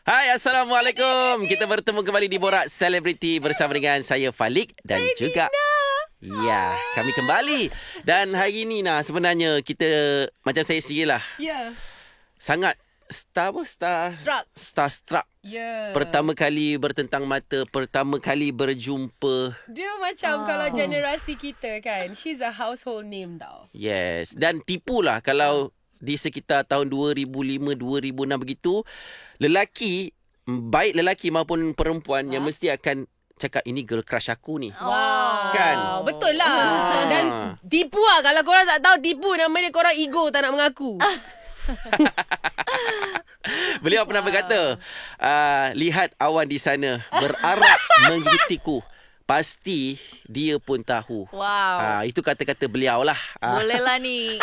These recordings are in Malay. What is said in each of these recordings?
Hai, Assalamualaikum. Kita bertemu kembali di Borak Selebriti bersama dengan saya Falik dan juga ya, kami kembali. Dan hari ni sebenarnya kita macam saya sendirilah. Ya. Sangat starstruck. Ya. Pertama kali bertentang mata, pertama kali berjumpa. Dia macam kalau generasi kita kan, she's a household name tau. Yes, dan tipulah kalau di sekitar tahun 2005-2006 begitu, lelaki, baik lelaki maupun perempuan yang mesti akan cakap ini girl crush aku ni. Wow. Kan? Betul lah. Dan tipu lah. Kalau korang tak tahu tipu, nama dia korang ego tak nak mengaku. Beliau pernah berkata, lihat awan di sana berarak menggigitiku. Pasti dia pun tahu. Wow. Itu kata-kata beliau lah. Boleh lah ni.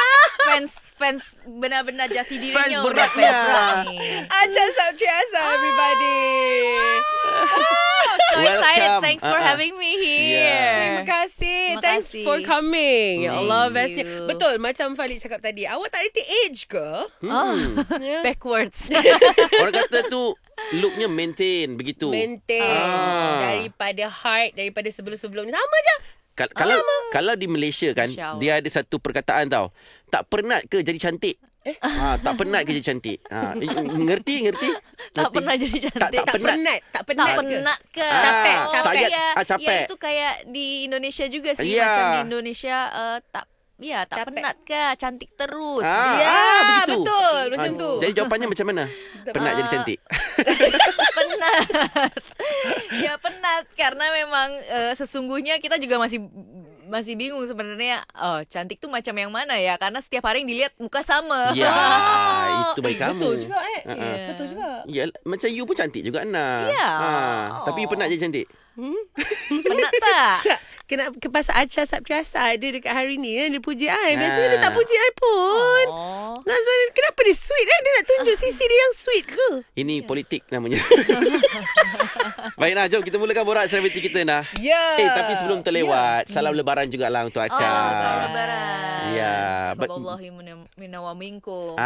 Fans benar-benar jati dirinya. Fans udah beratnya. fans berat ni. Acha Sabchiasa, everybody. So excited. Welcome. Thanks for having me here. Yeah. Terima kasih. Terima Thanks kasih. for coming. Ya Allah, Thank bestnya. you. Betul, macam Falik cakap tadi. Awak tak reti age ke? Ya. Backwards. Orang kata tu looknya maintain begitu. Maintain. Daripada heart, daripada sebelum-sebelum ni. Sama je. Kalau di Malaysia kan, Masya Allah. dia ada satu perkataan tau. Tak penat ke jadi cantik? Tak penat ke jadi cantik? Ngerti? Tak pernah jadi cantik. Tak penat. Tak Tak penat ke? penat ke? Capek, Oh, capek. Ya, Capek. ya, itu kayak di Indonesia juga sih. Ya. Macam di Indonesia tak Capek. penat ke? Cantik terus. Ya, begitu. betul. Macam tu. Jadi jawapannya macam mana? Penat jadi cantik. Penat. Ya penat karena memang sesungguhnya kita juga masih bingung sebenarnya cantik tuh macam yang mana ya, karena setiap hari yang dilihat muka sama. Ya, itu baik kamu. Betul juga Ya. Betul juga. Ya, macam you pun cantik juga Ana. Ya. Tapi you penat jadi cantik. Penat tak? Kenapa pasal Acha Sabchiasa dia dekat hari ni dia puji I. Biasanya dia tak puji I pun. Kenapa dia sweet kan? Dia nak tunjuk sisi dia yang sweet ke? Ini politik namanya. Baiklah, jom kita mulakan borak selebriti kita nah. Ya. Tapi sebelum terlewat, salam lebaran jugalah untuk Acha. Selamat lebaran. Ya. Taqabbalallahu minna wa minkum.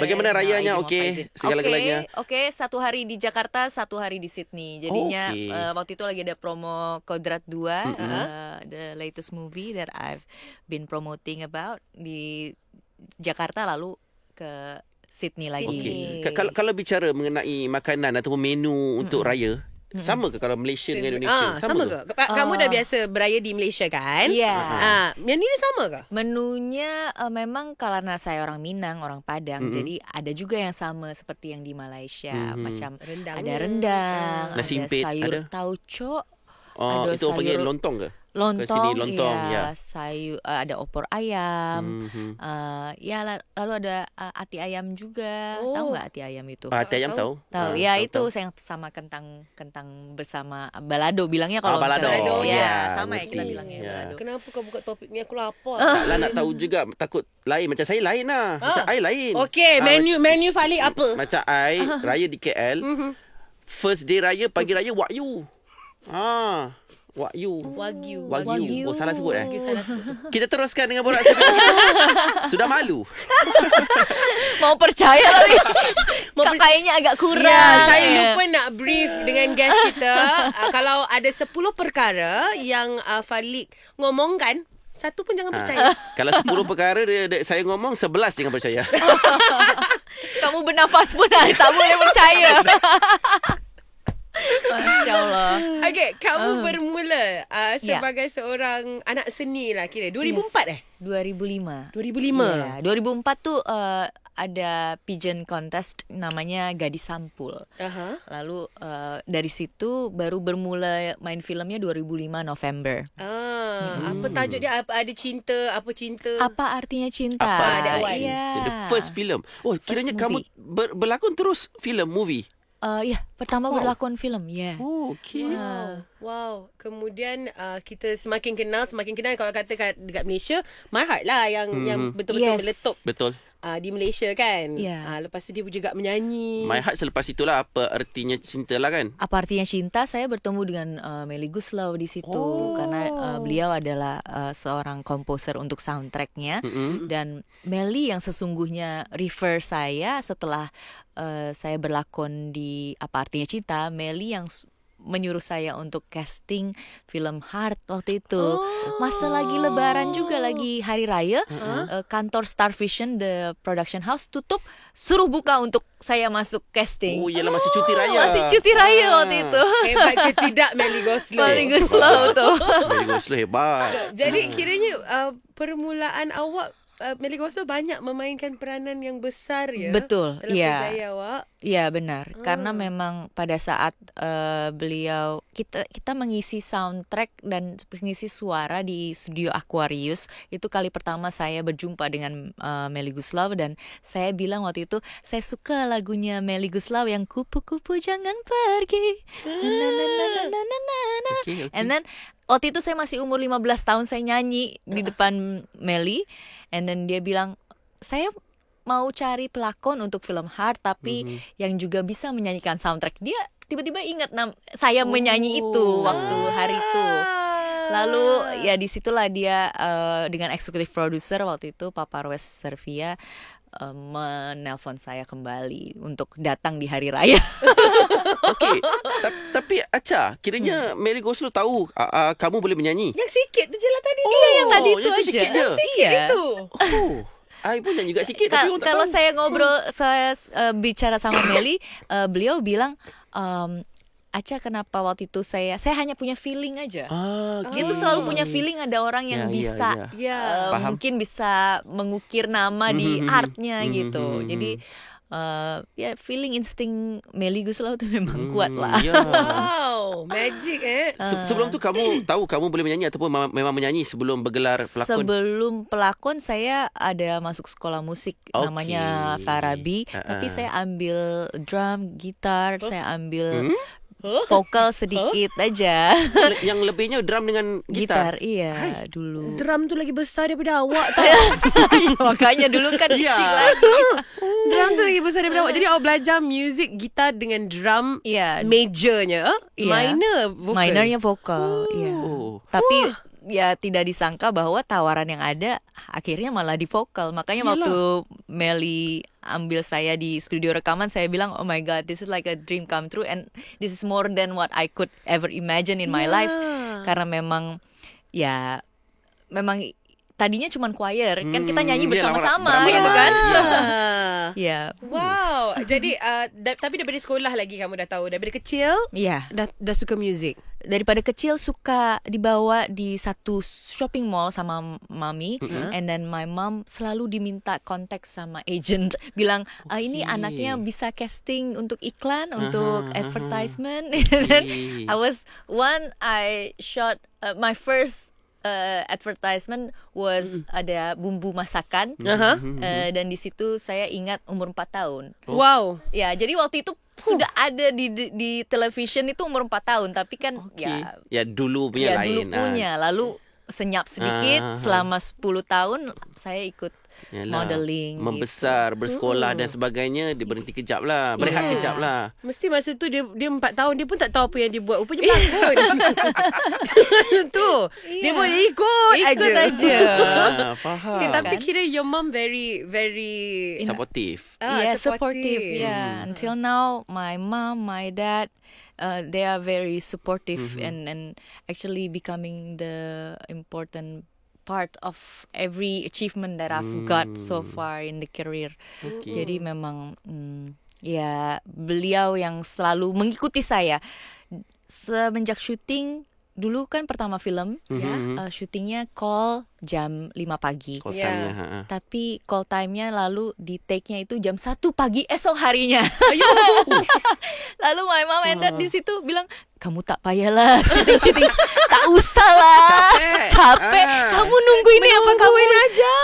Bagaimana rayanya? Nah, Okey, izin maaf, segala-galanya. Oke, 1 hari di Jakarta, 1 hari di Sydney. Jadinya Okey. waktu itu lagi ada promo Kodrat 2, the latest movie that I've been promoting about di Jakarta, lalu ke Sydney lagi. Okey. Kalau bicara mengenai makanan ataupun menu untuk raya, sama ke kalau Malaysia dengan Indonesia? Sama ke? Kamu dah biasa beraya di Malaysia kan? Ya. Yang ni sama ke? Menunya memang karena saya orang Minang, orang Padang, jadi ada juga yang sama seperti yang di Malaysia. Macam Rendang. ada rendang, Nasi ada impit, sayur ada? tauco, Itu ada panggil sayur lontong ke? Kat lontong, sini lontong, ya. sayur, ada opor ayam, lalu ada ati ayam juga. Tahu nggak ati ayam itu? Hati ayam tahu? Tahu ya, itu saya sama kentang bersama balado bilangnya kalau balado. misalnya. Ya, Ya, sama ya ngerti. kita bilangnya Ya. balado. Kenapa kau buka topik ni? Aku lapar. Taklah nak tahu juga, takut lain. Macam saya lain lah. Macam I lain. Okey, menu Falik apa? Macam I raya di KL, first day raya, pagi raya Wagyu. Wagyu. Oh, salah sebut Salah sebut. Kita teruskan dengan borak selebriti kita. Sudah malu. Mau percaya lagi. Kayaknya agak kurang. Ya, saya lupa nak brief dengan guest kita. Kalau ada 10 perkara yang Falik ngomongkan, satu pun jangan percaya. Kalau 10 perkara saya ngomong, 11 jangan percaya. Kamu bernafas pun tak boleh percaya. Masya Allah. Okey, kamu bermula sebagai seorang anak seni lah kira. 2004 2005. 2005. Ya, 2004 tuh ada pageant contest namanya Gadis Sampul. Lalu dari situ baru bermula main filmnya 2005 November. Apa tajuk dia? Apa ada cinta? Apa cinta? Apa artinya cinta? Ada awal. Ya. The first film. Oh, kiranya First kamu movie. berlakon terus film, movie. Ya, pertama berlakon film. Ya. Oh, okey. Wow. Kemudian kita semakin kenal. Kalau kata dekat Malaysia, My Heart lah yang betul-betul Yes. meletup. Betul. di Malaysia kan. Ya. Lepas tu dia juga menyanyi. My Heart selepas itulah apa artinya cinta lah kan. Apa artinya cinta? Saya bertemu dengan Melly Goeslaw di situ karena beliau adalah seorang komposer untuk soundtracknya. Dan Melly yang sesungguhnya refer saya setelah saya berlakon di Apa Artinya Cinta. Melly yang menyuruh saya untuk casting film Heart waktu itu. Masa lagi lebaran juga, lagi hari raya, kantor Star Vision, the production house tutup, suruh buka untuk saya masuk casting. Oh, iyalah masih cuti raya. Masih cuti raya waktu itu. Hebat ke tidak Melly Goeslaw? Melly Goeslaw tu. Melly Goeslaw hebat. Jadi kiranya permulaan awak Melly Goeslaw banyak memainkan peranan yang besar ya. Betul, dalam ya. kerjaya awak. Ya benar, karena memang pada saat beliau kita mengisi soundtrack dan mengisi suara di studio Aquarius, itu kali pertama saya berjumpa dengan Melly Goeslaw, dan saya bilang waktu itu saya suka lagunya Melly Goeslaw yang Kupu-kupu Jangan Pergi. Okay. And then waktu itu saya masih umur 15 tahun, saya nyanyi di depan Melly, and then dia bilang, saya mau cari pelakon untuk film Heart tapi yang juga bisa menyanyikan soundtrack. Dia tiba-tiba ingat saya menyanyi itu waktu hari itu. Lalu ya disitulah dia dengan eksekutif producer waktu itu Papa Rues Servia menelpon saya kembali untuk datang di hari raya. Okey. Tapi Acha, kiranya Melly Goeslaw tahu kamu boleh menyanyi. Yang sikit tu je lah tadi Iya, yang tadi itu yang aja. sikit je. Sikit itu. Oh, I pun nyanyi juga sikit tapi orang tak Kalau tahu. saya ngobrol, saya bicara sama Melly, beliau bilang, Acha, kenapa waktu itu saya hanya punya feeling aja. Dia tuh selalu punya feeling ada orang yang bisa Ya. Faham. mungkin bisa mengukir nama di artnya gitu. Jadi ya feeling insting Melly Goeslaw tuh memang kuat lah. Ya. Wow, magic Sebelum tu kamu tahu kamu boleh menyanyi ataupun memang menyanyi sebelum bergelar pelakon? Sebelum pelakon saya ada masuk sekolah musik namanya Farabi, tapi saya ambil drum, gitar, saya ambil vokal sedikit aja. Yang lebihnya drum dengan gitar. Iya, dulu. Drum tu lagi besar daripada awak tau. Makanya dulu kan Ya. kecil lagi. Drum tu lagi besar daripada awak. Jadi awak belajar music gitar dengan drum Iya. majornya, minor vokal. Minornya vokal, iya. Oh. Tapi ya tidak disangka bahwa tawaran yang ada akhirnya malah di vokal. Makanya waktu Melly ambil saya di studio rekaman, saya bilang, oh my god, this is like a dream come true, and this is more than what I could ever imagine in my life. Karena memang tadinya cuma choir, kan kita nyanyi bersama-sama gitu kan. Ya. Wow. Jadi tapi daripada sekolah lagi kamu dah tahu, daripada kecil Ya. dah suka music. Daripada kecil suka dibawa di satu shopping mall sama mami, and then my mom selalu diminta kontak sama agent, bilang ini anaknya bisa casting untuk iklan, untuk advertisement. And then I shot my first advertisement was ada bumbu masakan, dan di situ saya ingat umur 4 tahun. Wow. Ya, jadi waktu itu sudah ada di television itu umur 4 tahun, tapi kan Ya dulu punya lain. dulu punya. Lalu senyap sedikit selama 10 tahun saya ikut modeling. Membesar, bersekolah dan sebagainya, dia berhenti kejap lah. Berehat kejap lah. Mesti masa tu dia 4 tahun dia pun tak tahu apa yang dia buat. Rupanya pelakon. Tu. Dia pun ikut aja. Faham. Okay, tapi kira your mom very Supportive. Supportive. Yeah. Until now, my mom, my dad, they are very supportive and actually becoming the important part of every achievement that I've got so far in the career. Jadi memang ya beliau yang selalu mengikuti saya semenjak syuting. Dulu kan pertama film, syutingnya call jam 5 pagi. Call time-nya, Tapi call time-nya lalu di take-nya itu jam 1 pagi esok harinya. Lalu my mom and dad di situ bilang, kamu tak payahlah syuting. Tak usahlah. Capek. Kamu nungguin ni apa kamu aja.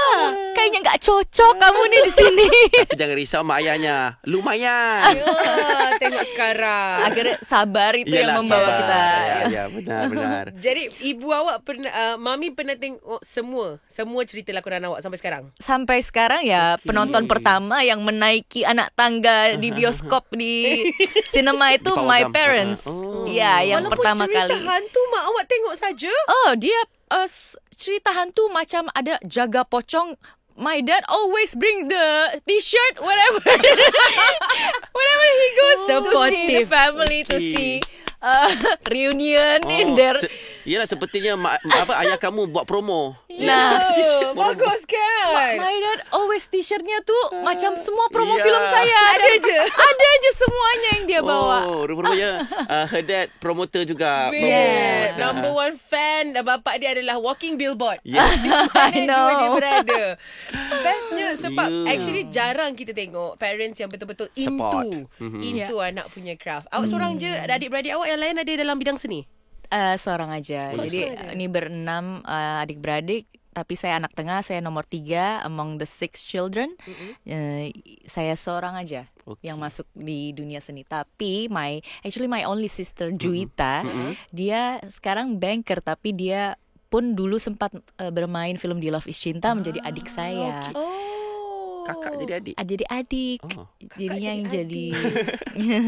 Kayaknya nggak cocok kamu ni di sini. Tapi jangan risau mak ayahnya. Lumayan. Tengok sekarang. Agar sabar itu Yalah, yang membawa sabar. kita. Ya, benar. Jadi ibu awak pernah, Mami pernah tengok semua cerita lakonan awak sampai sekarang? Sampai sekarang ya penonton pertama yang menaiki anak tangga di bioskop di sinema itu Di my Pawagam. parents. Ya, yang Walaupun pertama cerita kali. hantu mak awak tengok saja. Oh, dia cerita hantu macam ada jaga pocong. My dad always bring the t-shirt whenever he goes to see the Supportive. family to Okay. see reunion in their. Yelah, sepertinya ayah kamu buat promo. Nah, Bagus kan? my dad always t-shirtnya tuh macam semua promo Ya. film saya. Ada je. Ada je semuanya yang dia bawa. Oh, rupanya her dad promoter juga. Yeah. Yeah. Number one fan bapak dia adalah walking billboard. Yeah. I know. Dia berada. Bestnya sebab Yeah. actually jarang kita tengok parents yang betul-betul Support. into anak punya craft. Awak seorang je, ada adik-beradik awak yang lain ada dalam bidang seni? Seorang aja. Oh, Jadi seorang aja. ini berenam adik-beradik. Tapi saya anak tengah, saya nomor 3 among the 6 children. Saya seorang aja yang masuk di dunia seni. Tapi my only sister Juwita, dia sekarang banker tapi dia pun dulu sempat bermain film di Love is Cinta menjadi adik saya. Oh. Kakak jadi adik. Adik-adik. Oh. Jadinya yang jadi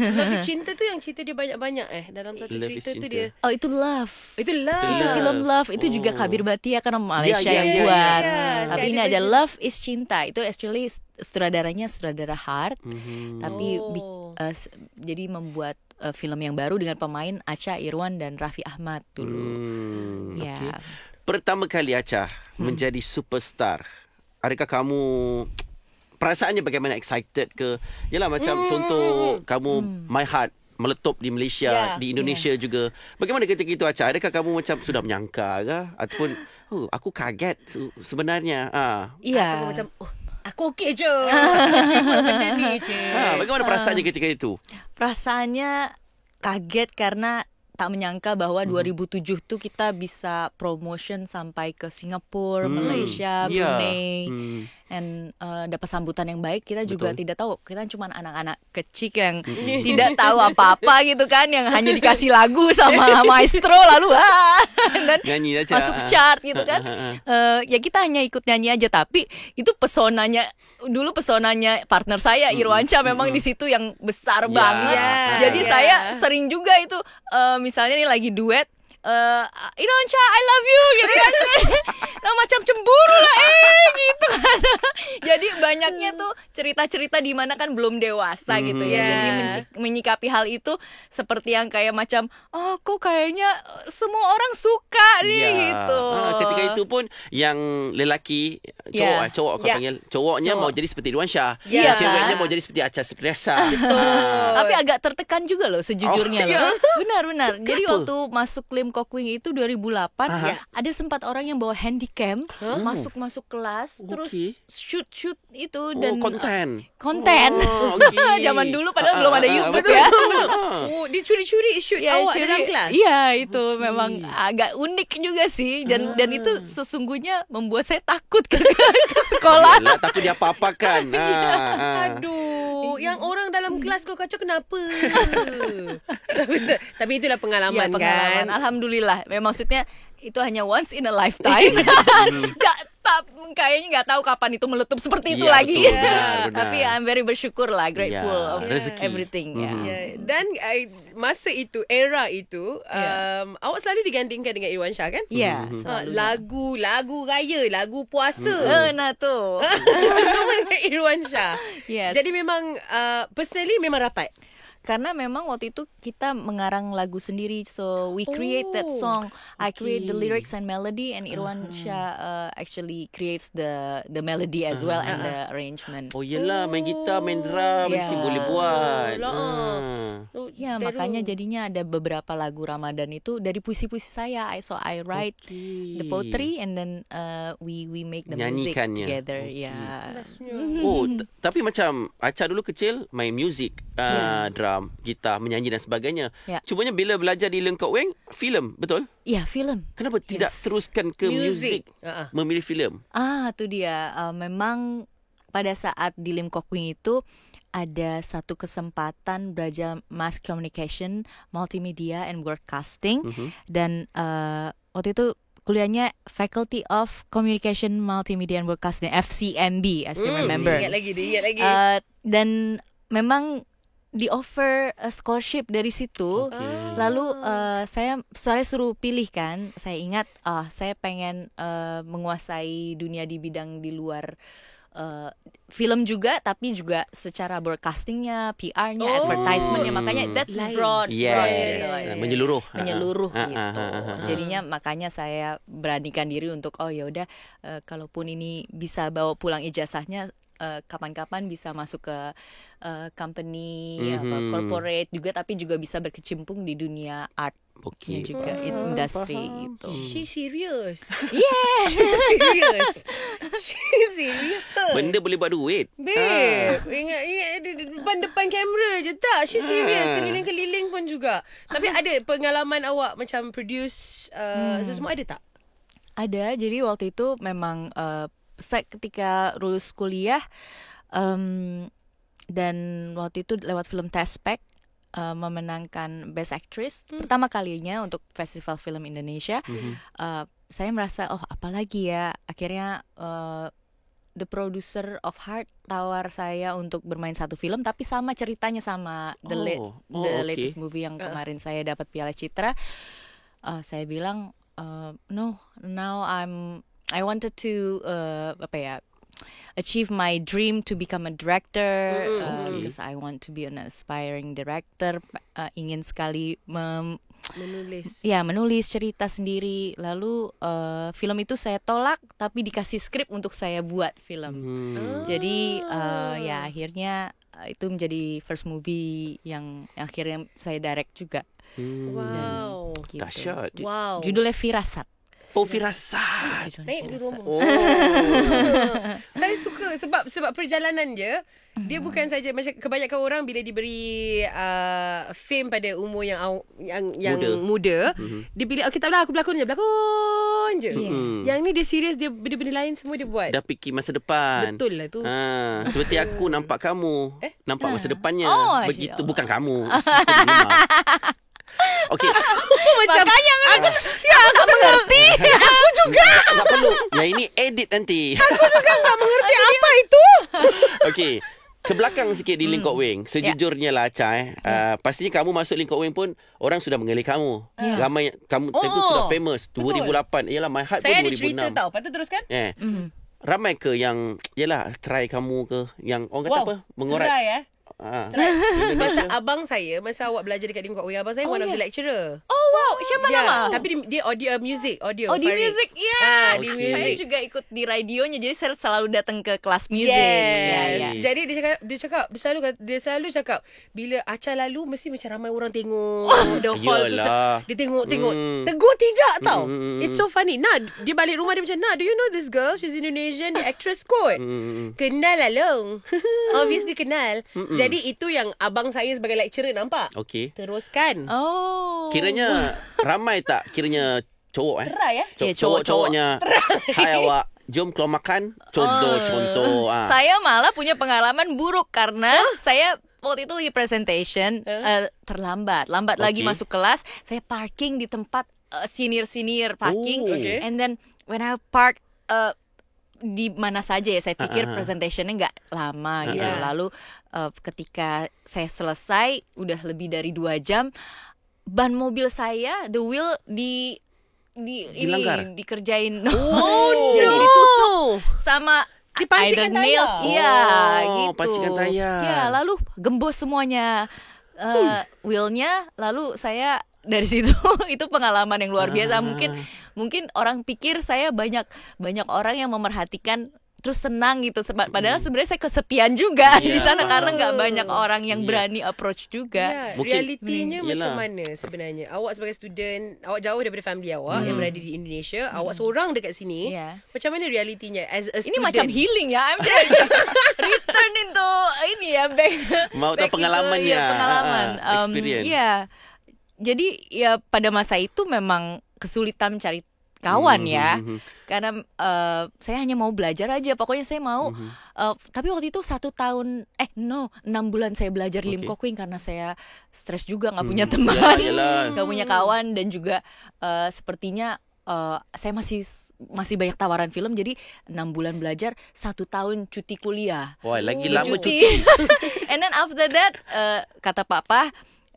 Love is Cinta tu yang cerita dia banyak-banyak dalam satu Love is cerita tu Cinta. dia. Oh, itu Love. Itu love. Itu Love. film Love. Itu juga Oh. Kabir Batia kan Malaysia Ya, ya, yang ya, buat. ya, ya. Tapi Si ini ada ada version. Love is Cinta. Itu actually sutradaranya sutradara Hart. Tapi Oh. jadi membuat film yang baru dengan pemain Acha Irwan dan Raffi Ahmad dulu. Ya. Okay. Pertama kali Acha menjadi superstar. Adakah kamu perasaannya bagaimana, excited ke? Yalah macam contoh kamu My Heart meletup di Malaysia, Ya. di Indonesia juga. Bagaimana ketika itu Acha? Adakah kamu macam sudah menyangka ke ataupun aku kaget sebenarnya? Iya. Atau macam aku okey je. Benda ni je. Bagaimana perasaannya ketika itu? Perasaannya kaget karena tak menyangka bahwa 2007 tuh kita bisa promotion sampai ke Singapura, Malaysia, Ya. Brunei. And dapat sambutan yang baik. Kita juga Betul. tidak tahu. Kita cuma anak-anak kecil yang tidak tahu apa-apa gitu kan, yang hanya dikasih lagu sama maestro lalu dan Nyanyi aja. masuk chart gitu kan. Ya kita hanya ikut nyanyi aja, tapi itu pesonanya partner saya Irwansyah memang di situ yang besar Ya. banget. Ya. Jadi Ya. saya sering juga itu misalnya nih lagi duet, Irwansyah I love you gitu kan. Nah, macam cemburu lah gitu kan. Jadi banyaknya tuh cerita-cerita di mana kan belum dewasa gitu ya. Yeah. Jadi menyikapi hal itu seperti yang kayak macam kok kayaknya semua orang suka nih gitu. Ketika itu pun yang lelaki Ya. cowok kau Ya. panggil, cowoknya Cowok. mau jadi seperti Irwansyah, Ya. ceweknya mau jadi seperti Acha Septriasa. Tapi agak tertekan juga loh sejujurnya Oh, iya. loh. Benar. Jadi Kenapa? waktu masuk Lim Kokwing itu 2008 Aha. ada sempat orang yang bawa handycam masuk kelas terus Okey. shoot itu dan Konten. Oh, okey. zaman dulu padahal belum ada YouTube Betul. ya. Oh, dia curi-curi shoot awak curi- dalam kelas. Iya, itu memang agak unik juga sih dan itu sesungguhnya membuat saya takut ke sekolah. Yalah, takut dia apa-apakan. Aduh, yang orang dalam kelas kau kacau kenapa? Tapi itulah Ya, pengalaman pengalaman. kan. Alhamdulillah. Maksudnya itu hanya once in a lifetime. Kayaknya nggak tahu kapan itu meletup seperti itu Ya, lagi. betul, benar. Tapi I'm very bersyukur lah, grateful Ya, of rezeki. everything. Ya. Ya, dan masa itu, era itu, awak selalu digandingkan dengan Irwansyah kan? Ya, Lagu raya, lagu puasa. nah tuh. Dengan Irwansyah. Yes. Jadi memang personally memang rapat. Karena memang waktu itu kita mengarang lagu sendiri, so we create that song. I create the lyrics and melody, and Irwan Shah actually creates the melody as well and the arrangement. Oh yelah, main gitar, main drum Ya. mesti boleh buat. lah. So, Ya, terus- makanya jadinya ada beberapa lagu Ramadan itu dari puisi-puisi saya. So I write the poetry and then we make the music Nyanyikannya. together. Okey. Ya. Bestnya. Oh, tapi macam Acha dulu kecil main muzik, drum, gitar, menyanyi dan sebagainya. Ya. Cumanya bila belajar di Lim Kok Weng, filem, betul? Ya, film. Kenapa tidak teruskan ke muzik? Memilih filem? Itu dia. Memang pada saat di Lim Kok Wing itu ada satu kesempatan belajar mass communication, multimedia and broadcasting, dan waktu itu kuliahnya Faculty of Communication, Multimedia and Broadcasting, FCMB, I still remember. Ingat lagi. Dan memang di offer a scholarship dari situ. Lalu saya suruh pilih kan. Saya ingat saya pengen menguasai dunia di bidang di luar film juga, tapi juga secara broadcastingnya, PR-nya, advertisementnya. Makanya that's broad. Yes, gitu. menyeluruh. Menyeluruh gitu. Jadinya makanya saya beranikan diri untuk ya udah, kalaupun ini bisa bawa pulang ijazahnya, kapan-kapan bisa masuk ke company, corporate juga, tapi juga bisa berkecimpung di dunia art. Okey. Juga industri gitu. She serious. Yeah. She serious. Benda boleh buat duit. Babe, ingat depan kamera je tak. She serious. Keliling-keliling pun juga. Tapi ada pengalaman awak macam produce sesemua, ada tak? Ada. Jadi waktu itu memang saya ketika lulus kuliah, dan waktu itu lewat film Tespek, memenangkan Best Actress pertama kalinya untuk Festival Film Indonesia. Saya merasa apalagi ya, akhirnya the producer of Heart tawar saya untuk bermain satu film, tapi sama ceritanya sama the latest movie yang kemarin saya dapat Piala Citra. Saya bilang no, now I wanted to achieve my dream to become a director, because I want to be an aspiring director. Ingin sekali menulis cerita sendiri. Lalu film itu saya tolak, tapi dikasih skrip untuk saya buat film. Jadi ya akhirnya itu menjadi first movie yang akhirnya saya direct juga. Wow. Gitu. Dahsyat. Wow. Judulnya Firasat. Oh, Firasat. Naik di rumah. Oh. Saya suka sebab perjalanan dia. Dia bukan saja macam kebanyakan orang bila diberi fame pada umur yang muda, dia pilih tak apa, aku berlakon je. Yang ni dia serius, dia benda-benda lain semua dia buat. Dah fikir masa depan. Betul lah tu. Seperti aku nampak kamu. Nampak masa depannya. Begitu. Allah. Bukan kamu. Seperti rumah. Okey. Makanya aku mengerti. Aku juga. Tak perlu. Yang ini edit nanti. Aku juga tak mengerti apa itu. Okey. Ke belakang sikit di Lim Kok Weng. Sejujurnya lah Acha, pastinya kamu masuk Lim Kok Weng pun orang sudah mengenali kamu. Ramai kamu itu sudah famous. 2008. Yalah, My Heart Saya pun ada cerita 2006. tau. Lepas tu teruskan. Ramai ke yang try kamu ke yang orang kata apa? Mengorat. Try Masa Indonesia. abang saya, masa awak belajar dekat Lim Kok Weng, abang saya one of the lecturer. Oh wow, siapa nama? Tapi dia audio music. Di Farid. music, Di Okay. music. Saya juga ikut di radionya, jadi saya selalu datang ke kelas music. Yes. Jadi dia selalu cakap bila Acha lalu mesti macam ramai orang tengok the hall tu. Yalah. Dia tengok. Tegur tidak tau. Mm. It's so funny. Nah, dia balik rumah dia macam, "Nah, do you know this girl? She's Indonesian, the actress kot." Kenal lah long. Obviously kenal. Jadi itu yang abang saya sebagai lecturer nampak. Okey. Teruskan. Oh. Kiranya ramai tak kiranya cowok Try Ya, cowok-cowoknya. Hai awak, jom keluar makan. Contoh. Saya malah punya pengalaman buruk karena saya waktu itu lagi presentation, lambat lagi masuk kelas. Saya parking di tempat senior parking, Okay. and then when I park di mana saja ya, saya pikir presentationnya nggak lama gitu. Lalu ketika saya selesai udah lebih dari 2 jam, ban mobil saya, the wheel Dilanggar? dikerjain. Jadi Jadi ditusuk sama Dipancingkan iron nails. tayar. Iya, gitu. Pancingan tayar. Ya, lalu gembos semuanya wheelnya. Lalu saya dari situ itu pengalaman yang luar biasa. Mungkin orang pikir saya banyak orang yang memerhatikan terus senang gitu. Padahal sebenarnya saya kesepian juga di sana karena nggak banyak orang yang berani approach juga. Realitinya macam mana sebenarnya? Awak sebagai student, awak jauh daripada family awak yang berada di Indonesia, awak seorang dekat sini. Macam mana realitinya as a student? Ini macam healing ya. I'm just return into ini ya back. Mau tahu pengalamannya, pengalaman, experience. Jadi ya pada masa itu memang kesulitan mencari kawan ya, karena saya hanya mau belajar aja. Pokoknya saya mau. Tapi waktu itu 1 tahun, 6 bulan saya belajar Lim Kok Wing karena saya stres juga, nggak punya teman, nggak punya kawan, dan juga sepertinya saya masih banyak tawaran film. Jadi 6 bulan belajar, 1 tahun cuti kuliah. Wah, lagi lama cuti. And then after that kata papa,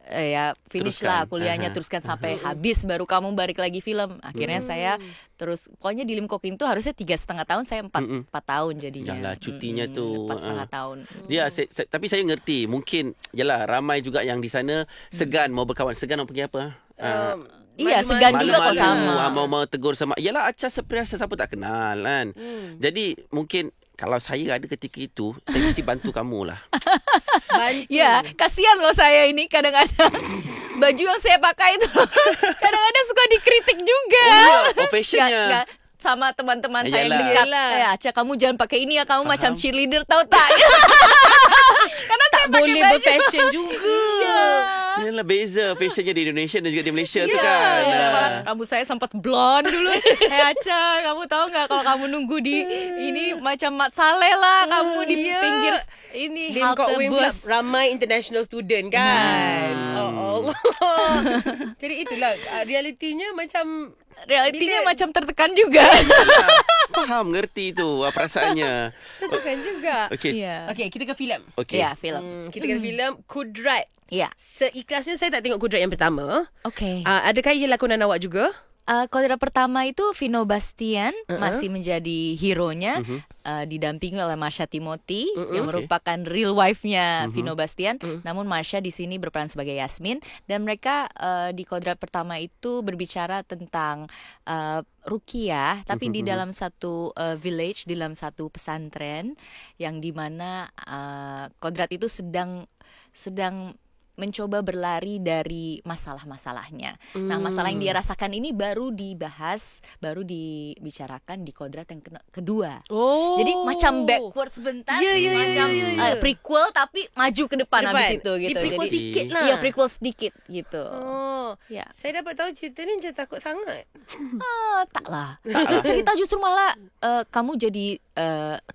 ya finish lah kuliahnya, teruskan sampai habis baru kamu balik lagi film. Akhirnya saya terus, pokoknya di Lim Kok Wing itu harusnya 3,5 tahun, saya 4 tahun jadinya. Yalah, cutinya tu 4,5 tahun. Ya, tapi saya ngerti. Mungkin yalah, ramai juga yang di sana segan mau berkawan. Segan mau pergi apa? Iya, segan juga kok sama. Mau tegur sama. Yalah, Acha seperti siapa tak kenal kan. Jadi mungkin kalau saya ada ketika itu, saya mesti bantu kamu lah. Ya, kasihan loh saya ini kadang-kadang baju yang saya pakai itu kadang-kadang suka dikritik juga. Fashionnya. Sama teman-teman saya yang dekat. Acha, kamu jangan pakai ini ya, kamu macam cheerleader, tahu tak? Karena tak boleh berfashion juga. Yalah, beza fashionnya di Indonesia dan juga di Malaysia tu kan. Rambut saya sempat blonde dulu. Acha, kamu tahu nggak kalau kamu nunggu di ini macam Mat Saleh lah, kamu di pinggir ini halte bus. Ramai international student kan. Oh Allah. Jadi itulah realitinya macam macam tertekan juga. Faham, ngerti tu perasaannya. Tertekan juga. Okey, kita ke filem. Ya, filem. Kita ke filem Kudrat. Ya. Seikhlasnya saya tak tengok Kudrat yang pertama. Okey. Adakah ia lakonan awak juga? Kodrat pertama itu Vino Bastian masih menjadi hero-nya, didampingi oleh Masha Timothy yang merupakan real wife-nya Vino Bastian. Namun Masha di sini berperan sebagai Yasmin, dan mereka di kodrat pertama itu berbicara tentang ruqyah, tapi di dalam satu village, di dalam satu pesantren yang dimana kodrat itu sedang mencoba berlari dari masalah-masalahnya. Nah, masalah yang dia rasakan ini baru dibicarakan di kodrat yang kedua. Jadi macam backwards sebentar, macam prequel tapi maju ke depan habis itu gitu. Di prequel jadi sikit lah. Iya, prequel sedikit gitu. Saya dapat tahu cerita ni macam takut sangat. Taklah. Cerita justru malah kamu jadi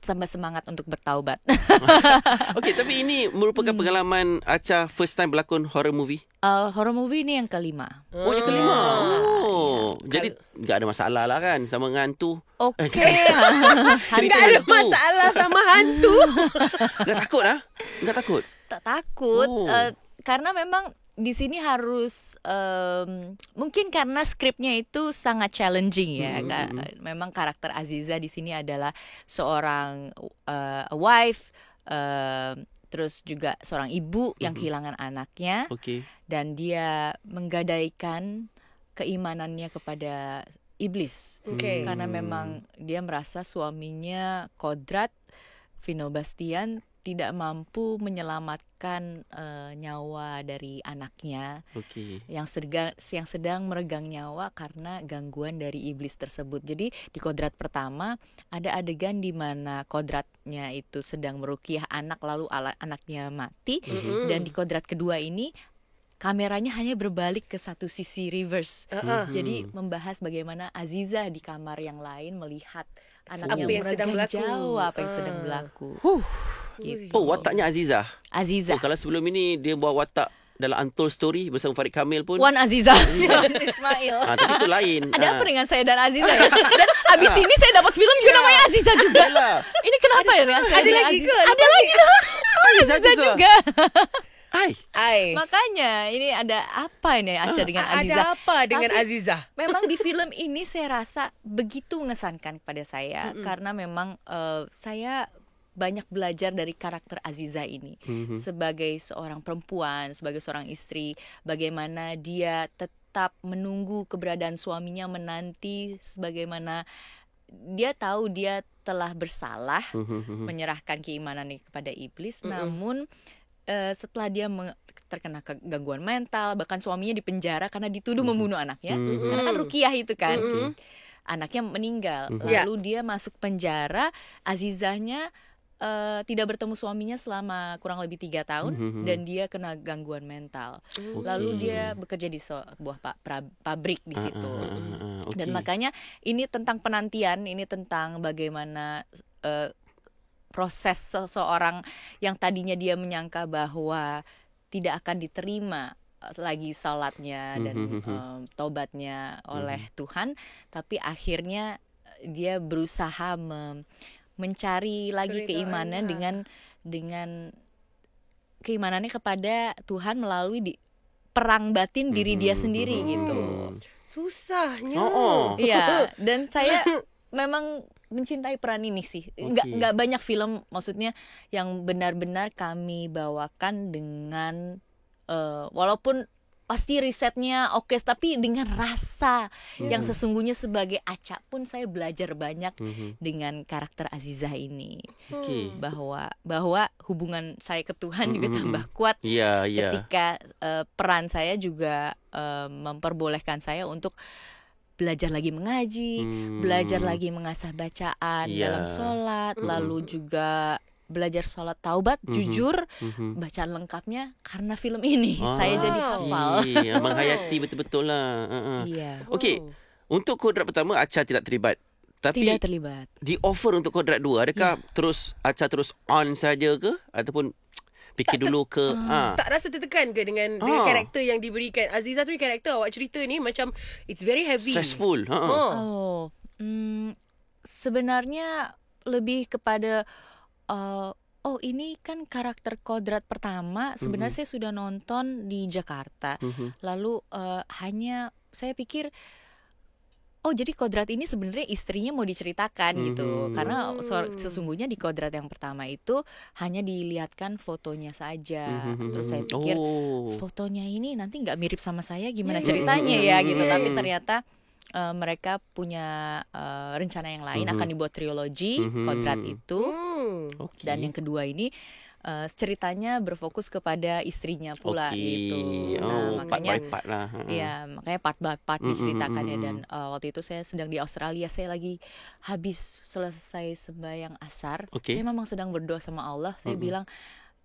tambah semangat untuk bertaubat. Okey, tapi ini merupakan pengalaman Acha first time berlakon horror movie? Horror movie ni yang kelima. Oh, yang kelima. Jadi tak ada masalah lah kan sama dengan hantu. Okey. Tak ada masalah sama hantu. Enggak takut lah? Enggak takut? Tak takut. Karena memang di sini harus mungkin karena skripnya itu sangat challenging ya. Memang karakter Aziza di sini adalah seorang wife, terus juga seorang ibu yang kehilangan anaknya, dan dia menggadaikan keimanannya kepada iblis, karena memang dia merasa suaminya Kodrat Vino Bastian tidak mampu menyelamatkan nyawa dari anaknya yang sedang meregang nyawa karena gangguan dari iblis tersebut. Jadi di kodrat pertama ada adegan di mana kodratnya itu sedang meruqyah anak, lalu anaknya mati, dan di kodrat kedua ini kameranya hanya berbalik ke satu sisi, reverse. Jadi membahas bagaimana Aziza di kamar yang lain melihat anaknya meregang nyawa, apa yang sedang berlaku. Gitu. Oh, wataknya Aziza. Aziza. Kalau sebelum ini dia buat watak dalam Untold Story bersama Farid Kamil pun. Wan Aziza. Ismail. Tapi itu lain. Ada apa dengan saya dan Aziza ya? Dan abis ini saya dapat film juga namanya Aziza juga. Ini kenapa ya? Ada lagi ke? Ada lagi. Aziza juga. Makanya ini ada apa ini Acha dengan Aziza? Ada apa dengan Aziza? Memang di film ini saya rasa begitu mengesankan kepada saya, karena memang saya banyak belajar dari karakter Aziza ini. Sebagai seorang perempuan, sebagai seorang istri, bagaimana dia tetap menunggu keberadaan suaminya, menanti, sebagaimana dia tahu dia setelah bersalah menyerahkan keimanannya kepada iblis, namun setelah dia terkena gangguan mental, bahkan suaminya dipenjara karena dituduh membunuh anaknya. Karena kan ruqyah itu kan. Anaknya meninggal. Lalu dia masuk penjara, Azizahnya tidak bertemu suaminya selama kurang lebih 3 tahun dan dia kena gangguan mental. Lalu dia bekerja di sebuah pabrik di situ. Dan makanya ini tentang penantian, ini tentang bagaimana proses seseorang yang tadinya dia menyangka bahwa tidak akan diterima lagi salatnya dan taubatnya oleh Tuhan, tapi akhirnya dia berusaha mencari lagi keimanan dengan keimanannya kepada Tuhan melalui perang batin diri dia sendiri gitu. Susahnya. Iya, dan saya memang mencintai peran ini sih. Nggak banyak film maksudnya yang benar-benar kami bawakan dengan walaupun pasti risetnya oke, tapi dengan rasa yang sesungguhnya. Sebagai Aca pun saya belajar banyak dengan karakter Azizah ini. Bahwa hubungan saya ke Tuhan juga tambah kuat ketika peran saya juga memperbolehkan saya untuk belajar lagi mengaji, belajar lagi mengasah bacaan dalam sholat, lalu juga belajar sholat taubat, jujur, bacaan lengkapnya karena film ini. Saya jadi hafal. Menghayati betul-betul lah. Okey, untuk kodrat pertama Aca tidak terlibat. Tapi tidak terlibat. Di offer untuk kodrat 2, adakah Aca terus on saja ke? Ataupun fikir dulu ke? Tak rasa tertekan ke dengan karakter yang diberikan? Azizah tu karakter awak cerita ni macam it's very heavy. Stressful. Sebenarnya lebih kepada ini kan karakter kodrat pertama. Sebenarnya saya sudah nonton di Jakarta. Lalu hanya saya pikir jadi kodrat ini sebenarnya istrinya mau diceritakan gitu. Karena sesungguhnya di kodrat yang pertama itu hanya dilihatkan fotonya saja. Terus saya pikir fotonya ini nanti nggak mirip sama saya, gimana ceritanya ya gitu. Tapi ternyata mereka punya rencana yang lain, akan dibuat trilogi kodrat itu. Dan yang kedua ini ceritanya berfokus kepada istrinya pula gitu. Makanya part lah. Makanya part by part diceritakannya. Dan waktu itu saya sedang di Australia, saya lagi habis selesai sembahyang asar. Saya memang sedang berdoa sama Allah. Saya bilang,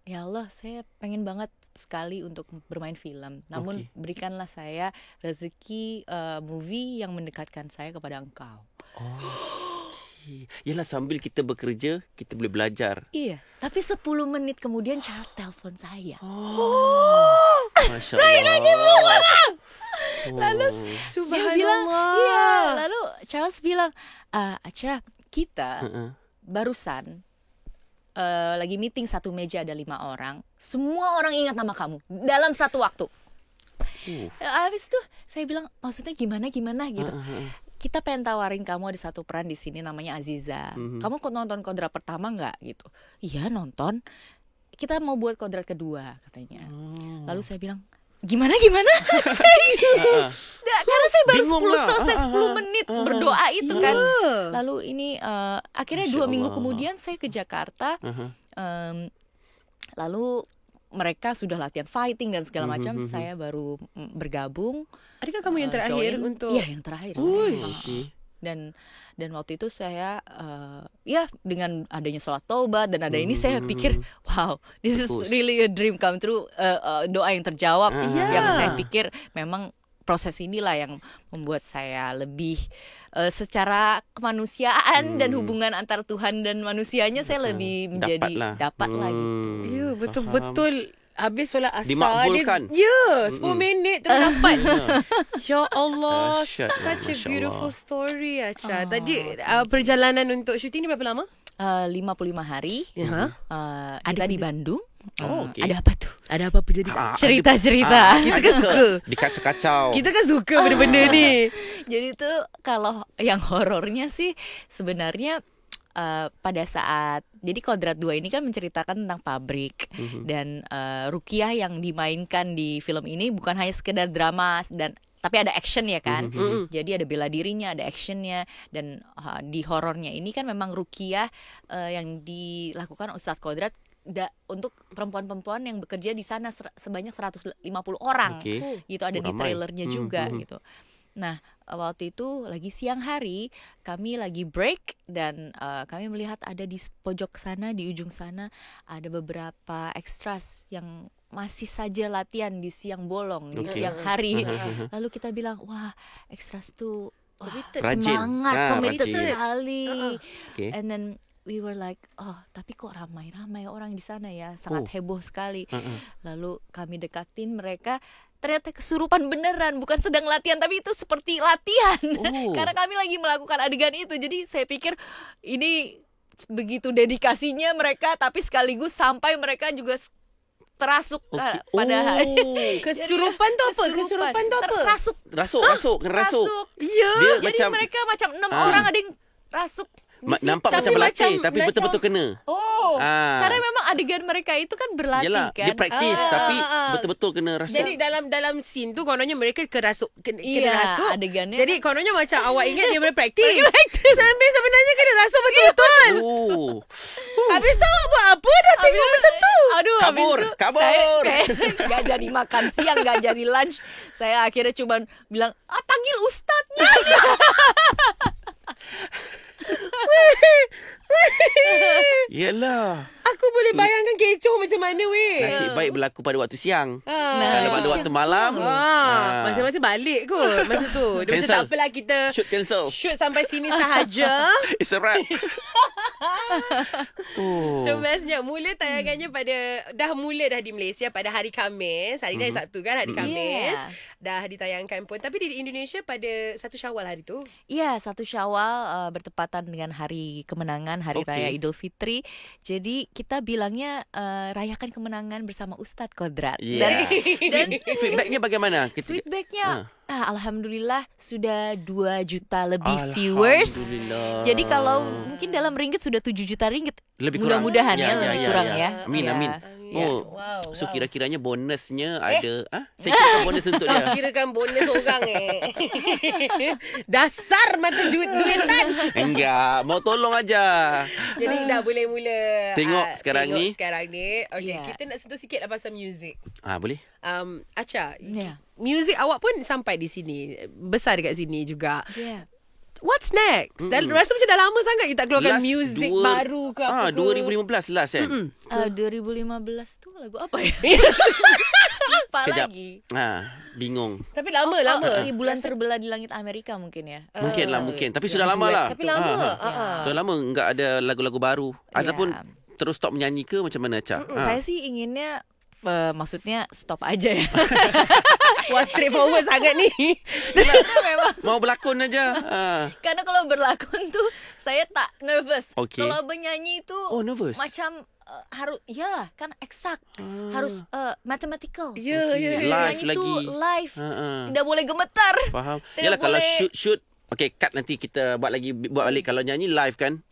ya Allah, saya pengen banget sekali untuk bermain film. Namun berikanlah saya rezeki movie yang mendekatkan saya kepada Engkau. Yalah, sambil kita bekerja, kita boleh belajar. Iya, tapi 10 menit kemudian Charles telepon saya. Masya Allah. Lalu dia bilang, lalu Charles bilang, Aca, kita barusan lagi meeting satu meja, ada 5 orang. Semua orang ingat nama kamu dalam satu waktu. Habis itu saya bilang, maksudnya gimana gitu. Kita pengen tawarin kamu, ada satu peran di sini namanya Azizah. Kamu nonton kodrat pertama nggak gitu? Iya, nonton. Kita mau buat kodrat kedua katanya. Lalu saya bilang, gimana? Karena saya baru selesai 10 menit berdoa itu kan. Lalu ini akhirnya 2 minggu kemudian saya ke Jakarta. Lalu mereka sudah latihan fighting dan segala macam. Saya baru bergabung. Adakah kamu yang terakhir untuk? Iya, yang terakhir. Dan waktu itu saya dengan adanya sholat taubat dan ada ini, saya pikir wow, this is really a dream come true. Doa yang terjawab. Yang saya pikir memang proses inilah yang membuat saya lebih secara kemanusiaan dan hubungan antara Tuhan dan manusianya, saya lebih menjadi dapat lagi. Ya, betul-betul. Habis solat asar dimakbulkan. 10 minit terdapat. Ya Allah, such a beautiful story, Aca. Tadi perjalanan untuk syuting ni berapa lama? 55 hari. Kita di Bandung. Ada apa tuh? Ada apa jadi? Cerita-cerita. Kita kan suka. Dikacau-kacau. Kita kan suka benda-benda ni. Jadi tuh kalau yang horornya sih sebenarnya pada saat, jadi kodrat 2 ini kan menceritakan tentang pabrik. Dan Ruqyah yang dimainkan di film ini bukan hanya sekedar drama dan tapi ada action ya kan. Jadi ada bela dirinya, ada actionnya, dan di horornya ini kan memang ruqyah yang dilakukan Ustadz Kodrat untuk perempuan-perempuan yang bekerja di sana sebanyak 150 orang. Gitu, ada di trailernya juga gitu. Nah, waktu itu lagi siang hari, kami lagi break dan kami melihat ada di pojok sana, di ujung sana ada beberapa extras yang masih saja latihan di siang bolong, di siang hari. Lalu kita bilang, wah, extras tuh semangat, committed sekali. And then we were like, tapi kok ramai-ramai orang di sana ya, sangat heboh sekali. Lalu kami dekatin mereka, ternyata kesurupan beneran, bukan sedang latihan, tapi itu seperti latihan. Karena kami lagi melakukan adegan itu. Jadi saya pikir ini begitu dedikasinya mereka, tapi sekaligus sampai mereka juga terasuk pada kesurupan tu apa? Kesurupan tu apa? Rasuk. Iya. Jadi mereka macam 6 orang ada yang rasuk. Nampak macam berlatih, tapi betul-betul kena. Karena memang adegan mereka itu kan berlatih. Yalah, kan. dia praktis tapi betul-betul kena rasuk. Jadi dalam scene tu kononnya mereka kena rasuk. Adegannya. Jadi kononnya macam awak ingat dia boleh praktis. Sampai sebenarnya kena rasuk betul-betul. Habis tu awak buat apa dah tengok macam tu? Aduh, kabur. Saya gak jadi makan siang, gak jadi lunch. Saya akhirnya cuma bilang, panggil ustadznya. Yelah, aku boleh bayangkan kecoh macam mana weh. nasib baik berlaku pada waktu siang. Kalau pada waktu malam, masing-masing balik kot masa tu. Dia macam tak apalah, kita shoot sampai sini sahaja. It's a wrap. So bestnya mula tayangannya dah di Malaysia pada hari Khamis. Hari ni hari Sabtu kan, hari Khamis. Dah ditayangkan pun. Tapi di Indonesia pada 1 Syawal hari tu. Ya, 1 Syawal bertepatan dengan hari kemenangan, hari raya Idul Fitri. Jadi kita bilangnya rayakan kemenangan bersama Ustadz Kodrat. Dan feedbacknya bagaimana? Feedbacknya alhamdulillah sudah 2 juta lebih viewers. Jadi kalau mungkin dalam ringgit sudah 7 juta ringgit. Mudah-mudahan lebih kurang ya. Amin. So kira-kiranya bonusnya ada. Saya kira bonus untuk dia. Kirakan bonus orang dasar mata duitan. Enggak, mau tolong aja. Jadi dah boleh mula Tengok sekarang ni. Okay, kita nak sentuh sikit lah pasal muzik. Boleh. Acha, muzik awak pun sampai di sini, besar dekat sini juga. What's next? Rasa macam dah lama sangat you tak keluarkan muzik baru ke apa ke? 2015 last kan? 2015 tu lagu apa ya? Lupa lagi. Bingung. Tapi lama. Bulan terbelah di langit Amerika mungkin ya. Mungkin. Tapi sudah lama lah. Tapi lama. Sudah lama enggak ada lagu-lagu baru. Ataupun terus stop menyanyi ke macam mana, Ca? Saya sih inginnya maksudnya stop aja ya. Wah, straightforward sangat ni. Memang mau berlakon aja. Karena kalau berlakon tuh saya tak nervous. Okay. Kalau menyanyi itu nervous. macam harus kan eksak, harus mathematical. Live lagi. Live. Tidak boleh gemetar. Faham. Yalah kalau shoot okay, cut nanti kita buat balik kalau nyanyi live kan.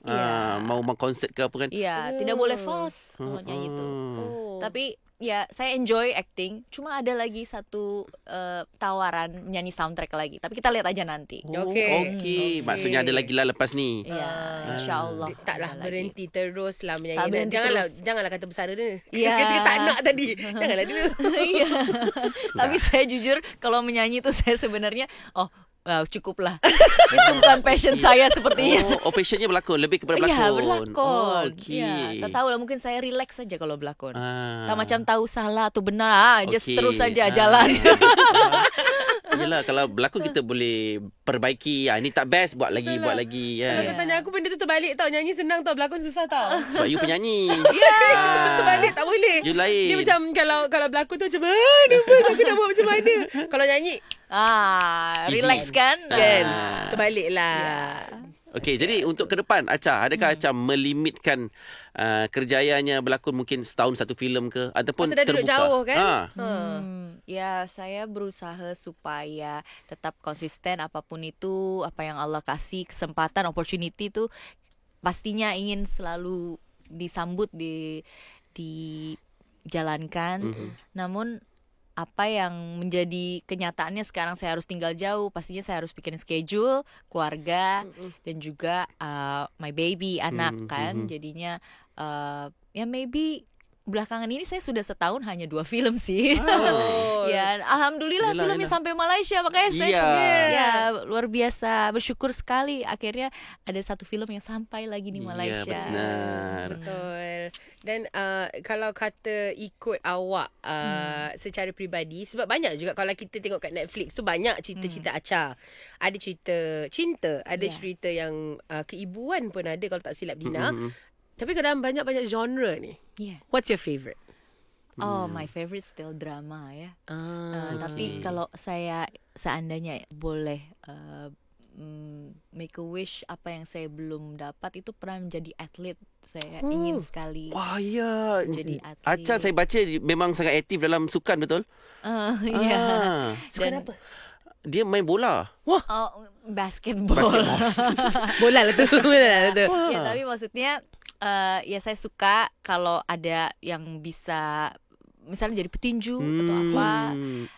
Mau konsert ke apa kan. Tidak boleh false kalau nyanyi tu. Tapi ya saya enjoy acting. Cuma ada lagi satu tawaran menyanyi soundtrack lagi. Tapi kita lihat aja nanti. Okay. Maksudnya ada lagi lah lepas ni. InsyaAllah. Taklah berhenti terus lah menyanyi. Janganlah kata besar dia. Kita tak nak tadi. Janganlah dulu. Tapi saya jujur kalau menyanyi tu saya sebenarnya cukuplah. Itu bukan passion saya sepertinya. Passionnya berlakon. Lebih kepada berlakon. Ya, berlakon. Okay. Tak tahulah, mungkin saya relax saja kalau berlakon. Tak macam tahu salah atau benar. Just terus saja jalan. Yelah, kalau berlakon kita boleh perbaiki. Ini tak best, buat lagi. Kalau kau tanya aku, benda tu terbalik tau. Nyanyi senang tau, berlakon susah tau. Sebab you penyanyi. Terbalik tak boleh. You lain. Dia macam kalau berlakon tu macam nervous, aku nak buat macam mana. Kalau nyanyi relax kan? Terbalik lah. Okey, jadi untuk ke depan Acha, adakah Acha melimitkan kerjayaannya berlakon mungkin setahun satu filem ke ataupun dah terbuka? Duduk jauh kan? Ya, saya berusaha supaya tetap konsisten apapun itu, apa yang Allah kasih kesempatan, opportunity itu pastinya ingin selalu disambut, dijalankan. Namun apa yang menjadi kenyataannya sekarang saya harus tinggal jauh. Pastinya saya harus bikin schedule keluarga dan juga my baby anak kan. Jadinya ya maybe belakangan ini saya sudah setahun hanya 2 film sih. Ya, alhamdulillah filmnya sampai Malaysia, makanya saya ya luar biasa bersyukur sekali akhirnya ada satu film yang sampai lagi di Malaysia. Benar. Betul. Dan kalau kata ikut awak secara peribadi, sebab banyak juga kalau kita tengok kat Netflix tu banyak cerita-cerita Acha. Ada cerita cinta, ada cerita yang keibuan pun ada kalau tak silap Dina. Tapi kadang banyak-banyak genre ni. What's your favourite? Oh, my favorite still drama ya. Tapi kalau saya seandainya boleh make a wish, apa yang saya belum dapat itu pernah menjadi atlet. Saya ingin sekali. Wah, ya. Jadi atlet. Acha saya baca memang sangat aktif dalam sukan, betul? Ya. Sukan apa? Dia main bola. Wah. Basketball. Bola lah tu. Ya, tapi maksudnya ya saya suka kalau ada yang bisa misalnya jadi petinju atau apa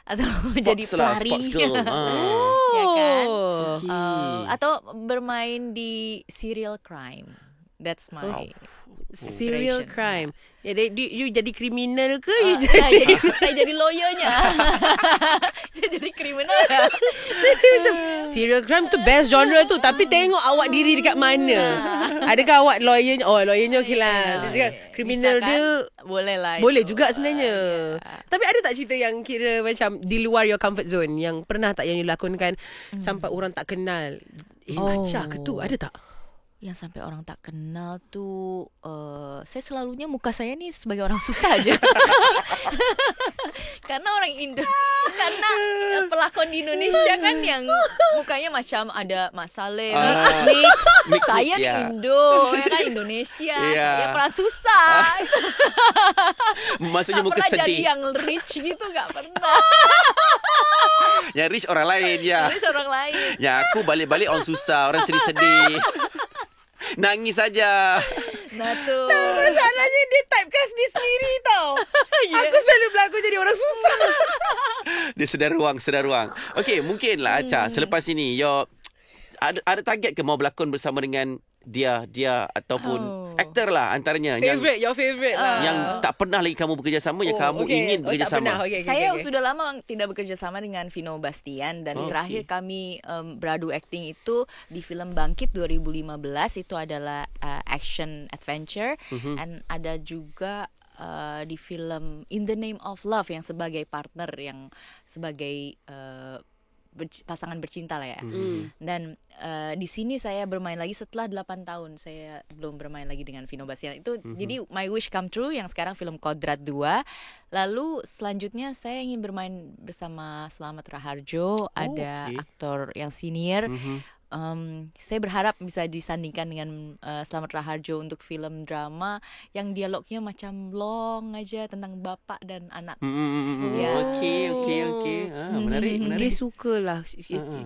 atau jadi pelari. Sports girl. Ya kan? Atau bermain di serial crime. That's my serial crime. Ya, you jadi kriminal ke? Saya jadi lawyernya. Saya jadi kriminal. Macam serial crime tu best genre tu. Tapi tengok awak diri dekat mana. Adakah awak lawyernya? Oh, lawyernya okey lah. Dia cakap kriminal kan? dia boleh lah. boleh juga sebenarnya. Tapi ada tak cerita yang kira macam di luar your comfort zone, yang pernah tak yang you lakonkan sampai orang tak kenal? Acha ke tu? Ada tak? Yang sampai orang tak kenal tuh saya selalunya muka saya nih sebagai orang susah aja. Karena orang karena pelakon di Indonesia kan yang mukanya macam ada Mat Saleh, mix. Saya di Indo, ya kan Indonesia. Saya pernah susah. Maksudnya muka pernah sedih. jadi yang rich gitu, gak pernah. Yang rich orang lain ya. Rich orang lain. Ya, aku balik-balik orang susah, orang sedih-sedih. Nangis saja. Nah tuh. Masalahnya dia typecast dia sendiri tau. Aku selalu berlakon jadi orang susah. Dia sedar ruang. Okey, mungkinlah Acha selepas ini ada target ke mau berlakon bersama dengan dia ataupun aktor lah antaranya your favorite lah. yang tak pernah lagi kamu bekerja sama, yang kamu ingin bekerja sama. Saya sudah lama tidak bekerja sama dengan Vino Bastian dan terakhir kami beradu acting itu di film Bangkit 2015. Itu adalah action adventure dan ada juga di film In the Name of Love yang sebagai partner, yang sebagai pasangan bercinta lah ya. Dan di sini saya bermain lagi setelah 8 tahun. Saya belum bermain lagi dengan Vino Bastian. Itu jadi my wish come true yang sekarang film Kodrat 2. Lalu selanjutnya saya ingin bermain bersama Slamet Raharjo, ada aktor yang senior. Saya berharap bisa disandingkan dengan Slamet Raharjo untuk film drama yang dialognya macam long aja tentang bapak dan anak. Okey. Menarik. Dia sukalah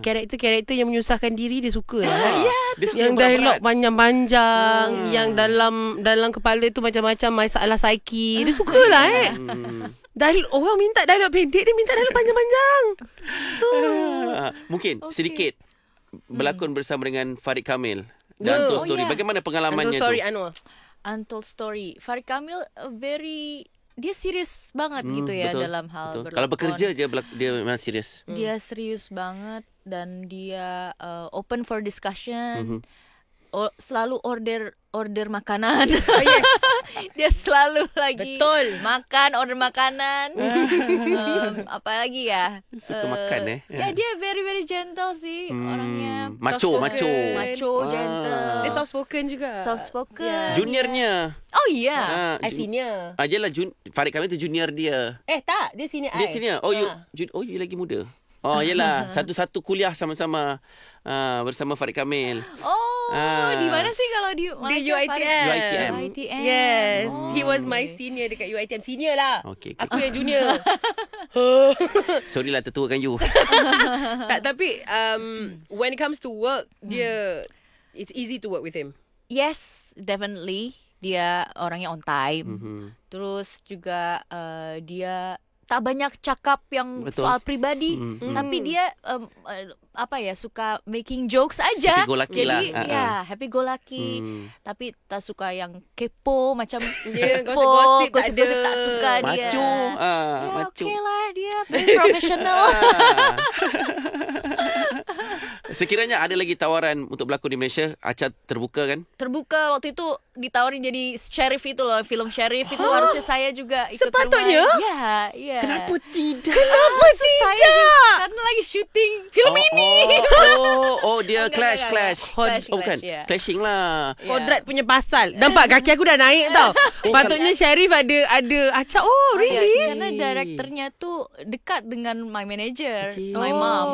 karakter-karakter yang menyusahkan diri, dia sukalah. Dia yang dialog panjang-panjang, yang dalam kepala tu macam-macam masalah psyche. Dia sukalah orang minta dialog pendek, dia minta dialog panjang-panjang. Mungkin sedikit berlakon bersama dengan Farid Kamil dan Untold Story. Bagaimana pengalamannya Untold Story tu? Untold Story. Farid Kamil dia serius banget gitu ya dalam hal berlakon. Kalau bekerja dia memang serius. Dia serius banget dan dia open for discussion. Selalu order makanan. Dia selalu lagi order makanan. Apa lagi ya? Suka makan Ya, dia very very gentle sih orangnya. Macho, gentle. Dia soft spoken juga. Juniornya. Oh iya. Senior. Ajalah Farid Kamil tu junior dia. Tak, dia senior. Dia senior. You lagi muda. Oh, yelah. Satu-satu kuliah sama-sama bersama Farid Kamil. Di mana sih kalau di UiTM. Yes, he was my senior dekat UiTM. Senior lah. Okay. Aku yang junior. Sorry lah tertuakan you. Tapi when it comes to work, it's easy to work with him. Yes, definitely. Dia orangnya on time. Terus juga dia tak banyak cakap yang Betul. soal pribadi, tapi dia suka making jokes aja. Happy go lucky Jadi lah. happy go lucky. Tapi tak suka yang kepo macam Dia kepo, gosip-gosip tak gosip-gosip ada. tak suka dia. Macu. Ya, Macu. okey lah dia profesional. Sekiranya ada lagi tawaran untuk berlakon di Malaysia, Acha terbuka kan? Terbuka waktu itu ditawarin jadi sheriff itu loh, film sheriff itu harusnya saya juga ikut Sepatutnya? bermain. Ya. Kenapa tidak? Kenapa Saya tidak? juga, karena lagi syuting film ini. Dia clash. Clash, Oh kan, ya. clashing lah. Ya. Kodrat punya pasal. Nampak kaki aku dah naik tau. Patutnya Syarif ada Acap. Oh really? Ya, karena direkturnya tuh dekat dengan my manager, Okay. my Oh. mom.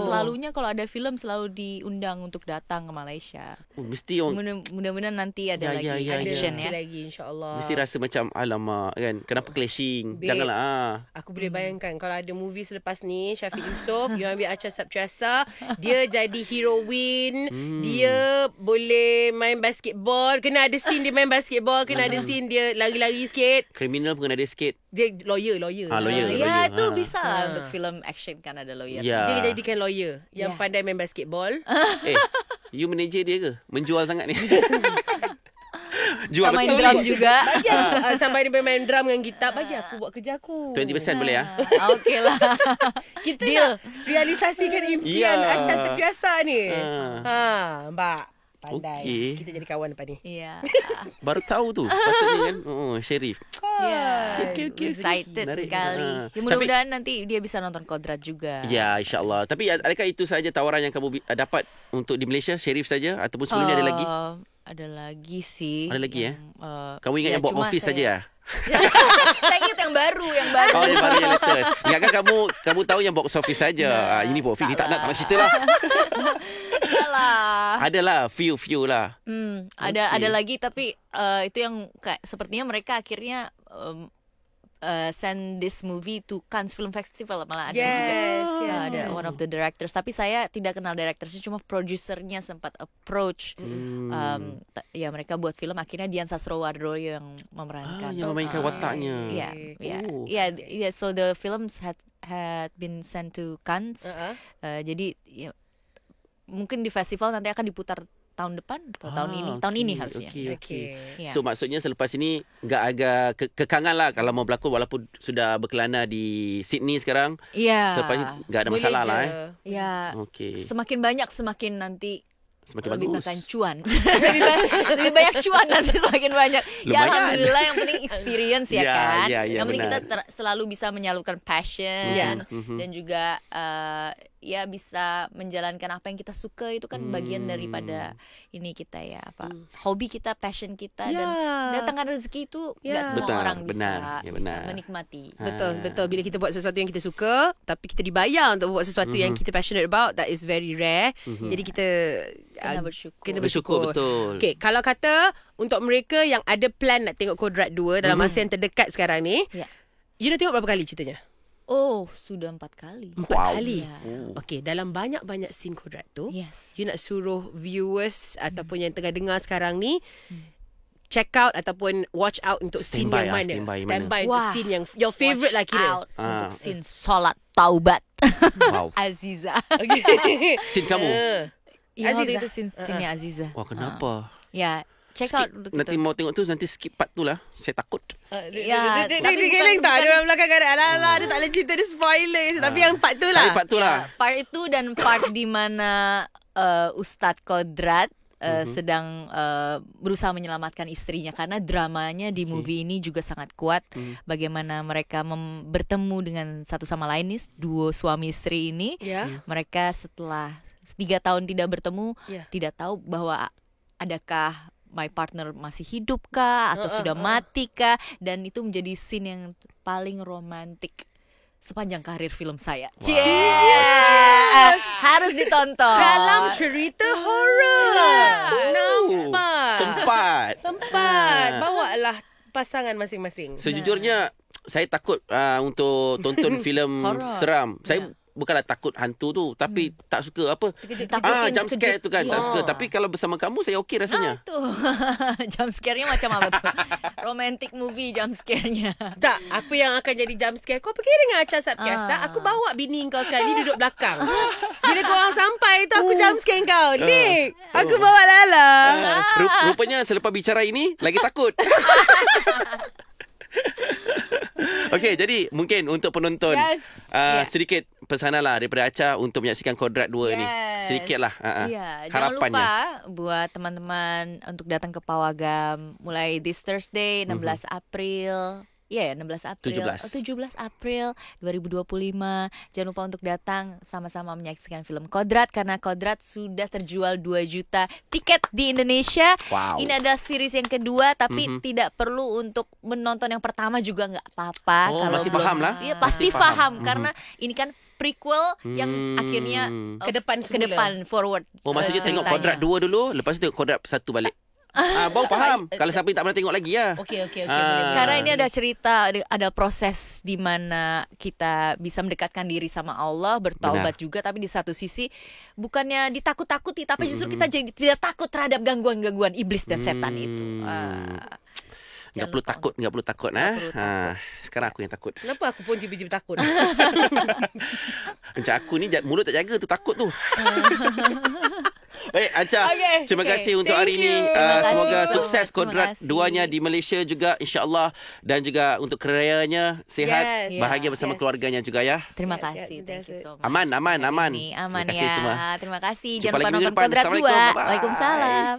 Selalunya kalau ada film selalu diundang untuk datang ke Malaysia. Mesti orang Mudah-mudahan nanti ada Ya, lagi ya, Ada action sikit ya. lagi insyaAllah. mesti rasa macam alamak kan. Kenapa clashing? Babe. Janganlah. Aku boleh bayangkan kalau ada movie selepas ni, Syafiq Yusof, you ambil Acha Sabtiasa, dia jadi heroine, dia boleh main basketball, kena ada scene dia main basketball, kena ada scene dia lari-lari sikit. Kriminal pun kena ada sikit. Dia lawyer. Lawyer. Ya, itu Ha. bisa lah untuk film action kan ada lawyer. Ya. Dia jadikan lawyer yang Ya. pandai main basketball. You manager dia ke? Menjual sangat ni. Jual Sama main betul drum ni. juga. Bagi aku sampai dia main drum dengan gitar, bagi aku buat kerja aku. 20% boleh ya? Okey lah. Kita Deal. nak realisasikan impian Ya. Acha Septiasa ni. Mbak, pandai. Okey. Kita jadi kawan lepas ni. Iya. Baru tahu tu. Patutnya kan. Sheriff. Ya. Okey. Excited Menarik. sekali. Ya, mudah-mudahan nanti dia bisa nonton Kodrat juga. Ya, insyaAllah. Tapi adakah itu sahaja tawaran yang kamu dapat untuk di Malaysia? Sheriff saja? Ataupun sebelumnya ada lagi? Ada lagi sih. Ada lagi, Kamu ingat ya, yang box cuma office saja ya? Saya ingat yang baru. Oh, yang baru yang latest. Ingatkan kamu tahu yang box office saja. Ini box office. Ni tak nak cerita lah. Salah. Adalah, few lah. Ada lagi tapi itu yang kayak sepertinya mereka akhirnya send this movie to Cannes Film Festival malah ada juga. Yes. Ada one of the directors, tapi saya tidak kenal directorsnya, cuma produsernya sempat approach. Ya mereka buat film, akhirnya Dian Sastrawardana yang memerankan. Yang memainkan wataknya. Oh. So the films had been sent to Cannes. Jadi ya, mungkin di festival nanti akan diputar tahun depan atau tahun ini harusnya. Okay. Ya. So maksudnya selepas ini enggak agak kekangan lah kalau mau berlakon walaupun sudah berkelana di Sydney sekarang. Ya. Selepas ini enggak ada Boleh masalah je. lah Ya. Okey. Semakin banyak semakin nanti Semakin lebih bagus. makan cuan. lebih banyak cuan nanti semakin banyak. Ya Lumayan. alhamdulillah yang penting experience ya Ya, kan. ya, yang penting benar. kita selalu bisa menyalurkan passion dan juga ya bisa menjalankan apa yang kita suka, itu kan bagian daripada ini kita ya hobi kita, passion kita dan datangkan rezeki itu enggak semua Betul, orang benar. Ya, bisa benar. menikmati. Betul. Bila kita buat sesuatu yang kita suka, tapi kita dibayar untuk buat sesuatu yang kita passionate about, that is very rare. Jadi kita Kena bersyukur. Kena Bersyukur, bersyukur. betul. Okay, kalau kata untuk mereka yang ada plan nak tengok Kodrat 2 dalam masa yang terdekat sekarang ni, Ya. you dah tengok berapa kali ceritanya? Oh, sudah 4 kali. 4 Wow. kali. Ya. Okay, dalam banyak-banyak scene Kodrat tu, Yes. you nak suruh viewers ataupun yang tengah dengar sekarang ni check out ataupun watch out untuk scene Standby yang lah, mana. standby Standby mana. untuk Wah. scene yang your favourite lah Watch kira. out untuk scene solat taubat. Wow. Aziza. Okay. Scene kamu. Ya, waktu Aziza. itu scene Aziza. Wah, kenapa? Ya, check out Skip. untuk Nanti kita. mau tengok tu nanti skip part tu lah. Saya takut. Ya, Dia tapi geleng tak? bukan- Dia orang belakang kan. Alah, dia tak boleh cerita, dia spoiler. Tapi yang part tu lah. Tapi part tu lah. Part itu dan part di mana Ustadz Kodrat sedang berusaha menyelamatkan istrinya, karena dramanya di movie ini juga sangat kuat. Bagaimana mereka bertemu dengan satu sama lain nih, duo suami istri ini. Ya. Mereka setelah 3 tahun tidak bertemu, Ya. tidak tahu bahwa adakah my partner masih hidup kah atau sudah mati kah, dan itu menjadi scene yang paling romantik sepanjang karir film saya. Harus ditonton. Dalam cerita horror. Nampak. Sempat. Bawalah pasangan masing-masing. Sejujurnya saya takut untuk tonton filem Horror. seram. Saya bukanlah takut hantu tu, tapi tak suka apa. Takutin, Jump scare tu kan, tak Oh. suka. Tapi kalau bersama kamu saya okey rasanya. Tu jump scare-nya macam apa tu? Romantic movie jump scare-nya. Tak, apa yang akan jadi jump scare? Kau pergi dengan Acha Sabtiasa, aku bawa bini kau sekali duduk belakang. Bila korang sampai tu, aku jump scare kau. Dik, aku bawa Lala. Rupanya selepas bicara ini lagi takut. Okey, jadi mungkin untuk penonton Yes. sedikit pesanan lah daripada Acha untuk menyaksikan Kodrat 2 ni. Sedikit lah Ya, jangan harapannya. lupa buat teman-teman untuk datang ke Pawagam mulai this Thursday 16 April. Ya, 16 April. 17 April 2025. Jangan lupa untuk datang sama-sama menyaksikan film Kodrat karena Kodrat sudah terjual 2 juta tiket di Indonesia. Wow. Ini adalah series yang kedua tapi tidak perlu untuk menonton yang pertama juga nggak apa-apa. Oh, kalau masih belum- faham lah. Iya, pasti Masih faham faham. karena ini kan prequel yang akhirnya Ke depan ke semula. depan forward. Oh, maksudnya tengok ceritanya. Kodrat 2 dulu, lepas tu tengok Kodrat 1 balik. Baru faham. Kalau siapa yang tak pernah tengok lagi ya. Okey, boleh. Karena ini ada cerita, ada proses di mana kita bisa mendekatkan diri sama Allah, bertaubat juga, tapi di satu sisi bukannya ditakut-takuti, tapi justru kita jadi tidak takut terhadap gangguan-gangguan iblis dan setan itu. Enggak perlu takut, enggak perlu takut sekarang aku yang takut. Kenapa aku pun tiba-tiba takut? Macam aku ni mulut tak jaga tu takut tu. Baik, Acha. Okay, Terima okay. kasih untuk Thank hari ini. you. Semoga kasih. sukses Kodrat Terima kasih. 2-nya di Malaysia juga insya-Allah, dan juga untuk keriayanya sihat, Yes. bahagia bersama Yes. keluarga juga ya. Terima Sihat, kasih. sihat, Thank you sihat. so much. Aman. Aman Terima kasih ya. semua. Terima kasih. Jumpa Jangan lupa lagi minggu nonton depan. Kodrat 2. Assalamualaikum. Bye-bye. Waalaikumsalam.